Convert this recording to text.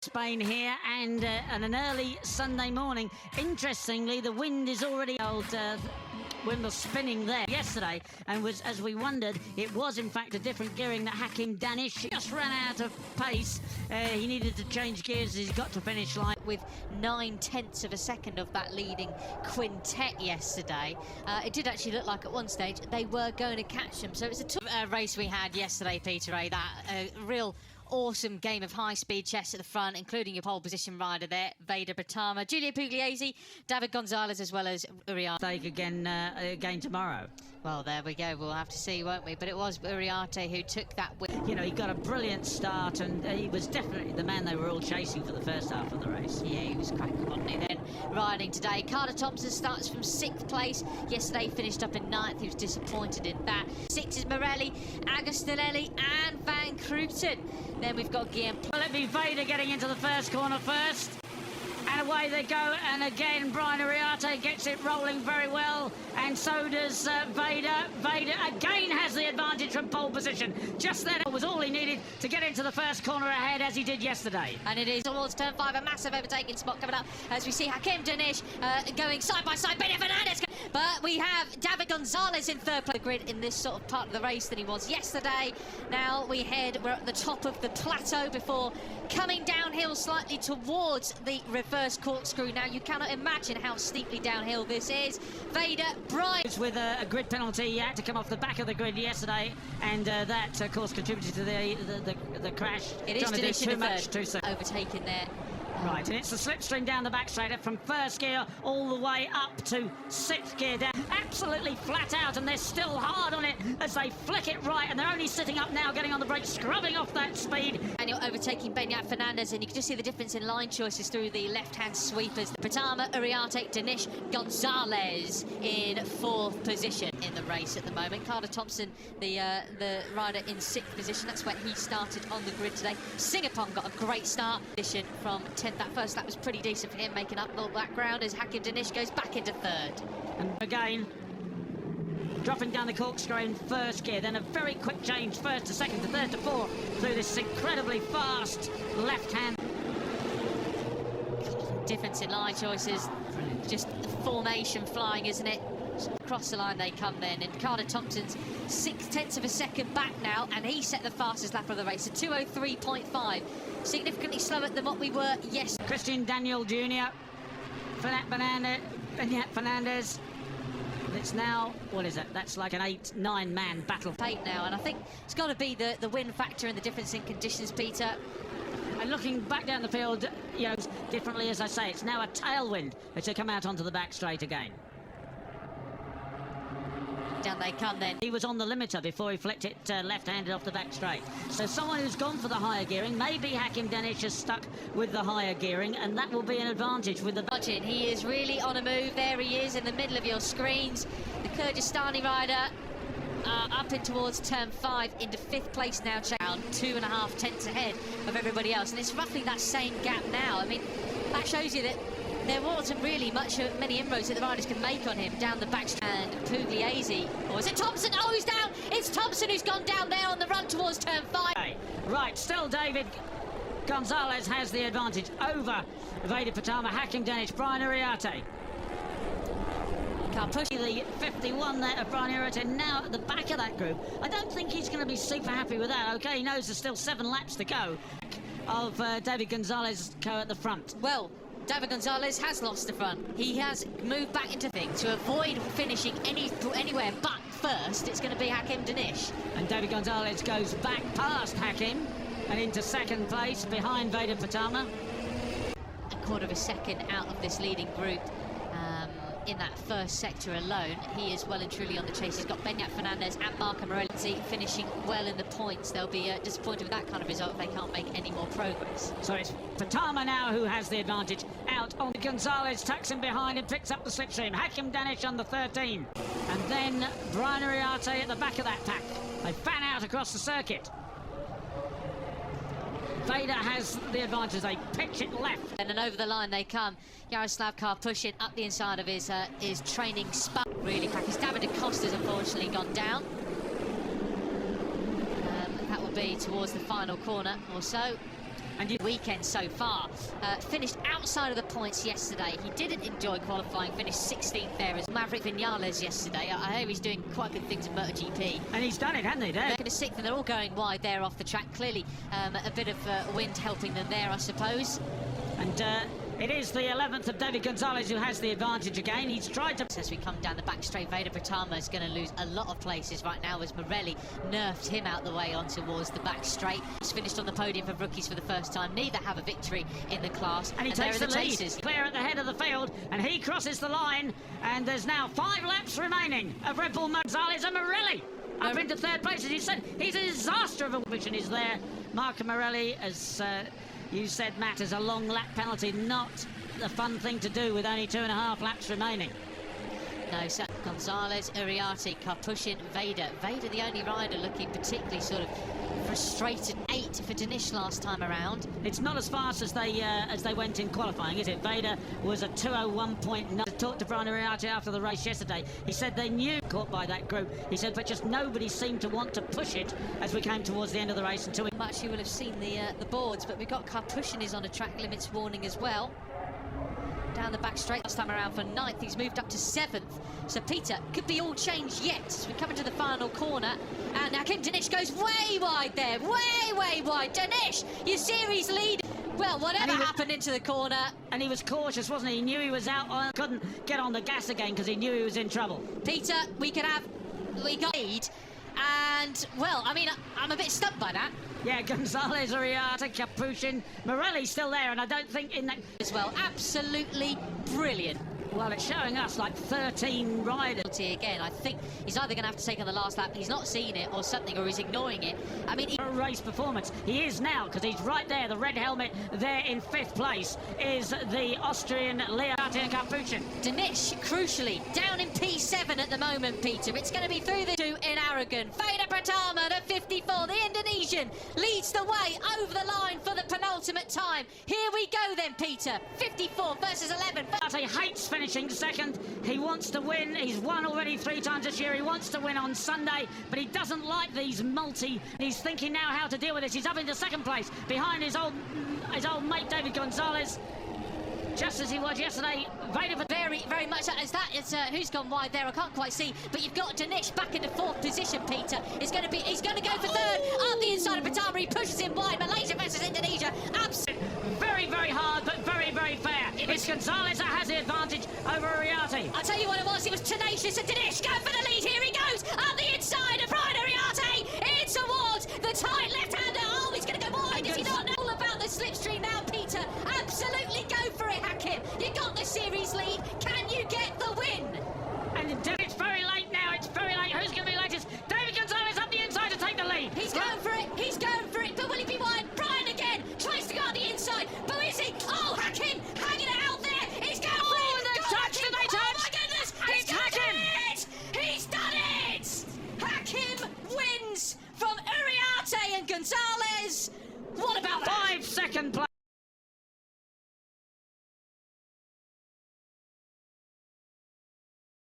Spain here and an early Sunday morning. Interestingly, the wind is already wind was spinning there yesterday, and was, as we wondered, it was in fact a different gearing that Hakim Danish just ran out of pace. He needed to change gears as he got to finish line. With 9/10 of a second of that leading quintet yesterday. It did actually look like at one stage they were going to catch them. So it's a tough race we had yesterday, Peter A. That real awesome game of high-speed chess at the front, including your pole position rider there, Vader Britama, Giulio Pugliese, David Gonzalez, as well as Uriarte again tomorrow. Well, there we go. We'll have to see, won't we? But it was Uriarte who took that win. You know, he got a brilliant start, and he was definitely the man they were all chasing for the first half of the race. Yeah, he was cracking, wasn't he, then? Riding today, Carter Thompson starts from 6th place. Yesterday finished up in 9th. He was disappointed in that. 6 is Morelli, Agostinelli and Van Kruten. Then we've got Guillaume. Well, it'll be Vader getting into the first corner first. And away they go, and again Brian Uriarte gets it rolling very well, and so does Vader. Vader again has the advantage from pole position. Just then it was all he needed to get into the first corner ahead, as he did yesterday. And it is towards turn 5, a massive overtaking spot coming up as we see Hakim Danish going side by side, Benny Fernandez. But we have David Gonzalez in third place of the grid in this sort of part of the race than he was yesterday. Now we're at the top of the plateau before coming downhill slightly towards the reverse corkscrew. Now you cannot imagine how steeply downhill this is. Vader, Brian. With a grid penalty, he had to come off the back of the grid yesterday, and that of course contributed to the crash. It is trying to do too much too soon. Overtaken there. Right, and it's the slipstream down the back straight from first gear all the way up to 6th gear down. Absolutely flat out, and they're still hard on it as they flick it right, and they're only sitting up now, getting on the brakes, scrubbing off that speed. And you're overtaking Beñat Fernandez, and you can just see the difference in line choices through the left-hand sweepers. Britama, Uriarte, Danish, Gonzalez in 4th position in the race at the moment. Carter Thompson, the rider, in 6th position. That's where he started on the grid today. Singapong got a great start position from 10th. That first lap was pretty decent for him, making up the background as Hakim Danish goes back into 3rd. And again, dropping down the corkscrew in first gear, then a very quick change, 1st to 2nd to 3rd to 4th, through this incredibly fast left hand. Difference in line choices, just formation flying, isn't it? Across the line they come then, and Carter Thompson's 6/10 of a second back now, and he set the fastest lap of the race, a 2:03.5. Significantly slower than what we were yesterday. Christian Daniel Jr., Beñat Fernandez. It's now, what is it? That's like an 8-9 man battle. 8 now, and I think it's got to be the wind factor and the difference in conditions, Peter. And looking back down the field, you know, differently, as I say, it's now a tailwind as they come out onto the back straight again. Down they come then. He was on the limiter before he flicked it left-handed off the back straight. So someone who's gone for the higher gearing, maybe Hakim Danish is stuck with the higher gearing, and that will be an advantage with the... Watching, he is really on a move. There he is in the middle of your screens. The Kyrgyzstani rider up in towards turn 5 into 5th place now, down 2.5 tenths ahead of everybody else. And it's roughly that same gap now. I mean, that shows you that there wasn't really many inroads that the riders can make on him down the back. And Pugliese, or is it Thompson? Oh, he's down! It's Thompson who's gone down there on the run towards turn 5. Right, still David Gonzalez has the advantage over Vader Britama, Hakim Danish, Brian Uriarte. Can't push the 51 there of Brian Uriarte now at the back of that group. I don't think he's going to be super happy with that. Okay, he knows there's still 7 laps to go of David Gonzalez at the front. Well, David Gonzalez has lost the front. He has moved back into things to avoid finishing anywhere but first. It's going to be Hakim Danish. And David Gonzalez goes back past Hakim and into 2nd place behind Vader Britama. A quarter of a second out of this leading group. In that first sector alone, he is well and truly on the chase. He's got Beñat Fernandez and Marco Morelli finishing well in the points. They'll be disappointed with that kind of result if they can't make any more progress. So it's Britama now who has the advantage out on Gonzalez, tucks him behind and picks up the slipstream. Hakim Danish on the 13. And then Brian Uriarte at the back of that pack. They fan out across the circuit. Vader has the advantage. They pitch it left. And then over the line they come. Yaroslav Karpushin up the inside of his training spot. Really practice. David Acosta's unfortunately gone down. That will be towards the final corner or so. And weekend so far. Finished outside of the points yesterday. He didn't enjoy qualifying, finished 16th there as Maverick Vinales yesterday. I hear he's doing quite good things in MotoGP. And he's done it, hasn't he, there? They're going to 6th and they're all going wide there off the track. Clearly a bit of wind helping them there, I suppose. And it is the 11th of David Gonzalez who has the advantage again. He's tried to... As we come down the back straight, Vader Bretama is going to lose a lot of places right now as Morelli nerfed him out the way on towards the back straight. He's finished on the podium for rookies for the first time. Neither have a victory in the class. And he takes the lead. Clear at the head of the field, and he crosses the line. And there's now 5 laps remaining of Red Bull Gonzalez and Morelli up into third place. As you said, he's a disaster of a vision is there. Marco Morelli, as you said, Matt, is a long lap penalty, not a fun thing to do with only 2.5 laps remaining. No, so Gonzalez, Uriarte, Karpushin, Vader. Vader, the only rider looking particularly sort of frustrated. 8 for Danish last time around. It's not as fast as they went in qualifying, is it? Vader was a 2:01.9. I talked to Brian Uriarte after the race yesterday. He said they knew caught by that group. He said, but just nobody seemed to want to push it as we came towards the end of the race until we... Much you will have seen the boards, but we've got Karpushin is on a track limits warning as well. Down the back straight last time around for 9th. He's moved up to 7th. So Peter, could be all changed yet as we come into the final corner. And Hakim Danish goes way wide there. Way wide. Danish, your series lead. Well, whatever happened into the corner. And he was cautious, wasn't he? He knew he was out. Couldn't get on the gas again because he knew he was in trouble. Peter, we got lead. And, well, I mean, I'm a bit stumped by that. Yeah, Gonzalez, Uriarte, Karpushin, Morelli's still there, and I don't think in that... As well, absolutely brilliant. Well, it's showing us like 13 riders. Again, I think he's either going to have to take on the last lap, he's not seen it or something, or he's ignoring it. I mean... A race performance. He is now, because he's right there, the red helmet there in 5th place is the Austrian Uriarte and Karpushin. Danish, crucially, down in P7 at the moment, Peter. It's going to be through the 2 in Aragon. Vader Bretama, the 54, the Indonesian, leads the way over the line for the penultimate time. Here we go then, Peter. 54 versus 11. He hates finishing second. He wants to win. He's won already 3 times this year. He wants to win on Sunday, but he doesn't like these He's thinking now how to deal with this. He's up into 2nd place behind his old mate David Gonzalez, just as he was yesterday. Vader very much as that. It's who's gone wide there? I can't quite see, but you've got Danish back into 4th position. Peter he's going to go for 3rd up the inside of Bretama. He pushes him wide. Malaysia versus Indonesia. Absolutely very hard, but very fair. It's Gonzalez that has the advantage over Uriarte. I'll tell you what it was. He was tenacious, and Danish go for the lead. Here he goes up the inside of Brian Uriarte. It's towards the tight left-hander. Oh, he's going to go wide. Does he not know all about the slipstream now, Peter? Absolutely go for it, Hakim. You got the series lead. Can you get the win? And it's very late now. It's very late. Who's going to be latest? David Gonzalez up the inside to take the lead. He's going for it. He's going for it. But will he be wide? Brian again tries to go on the inside. But is he? Oh, Hakim hanging it out there. He's going for it. They touched. Oh my goodness. He's done it. He's done it. Hakim wins from Uriarte and Gonzalez. What about that? 5-second play.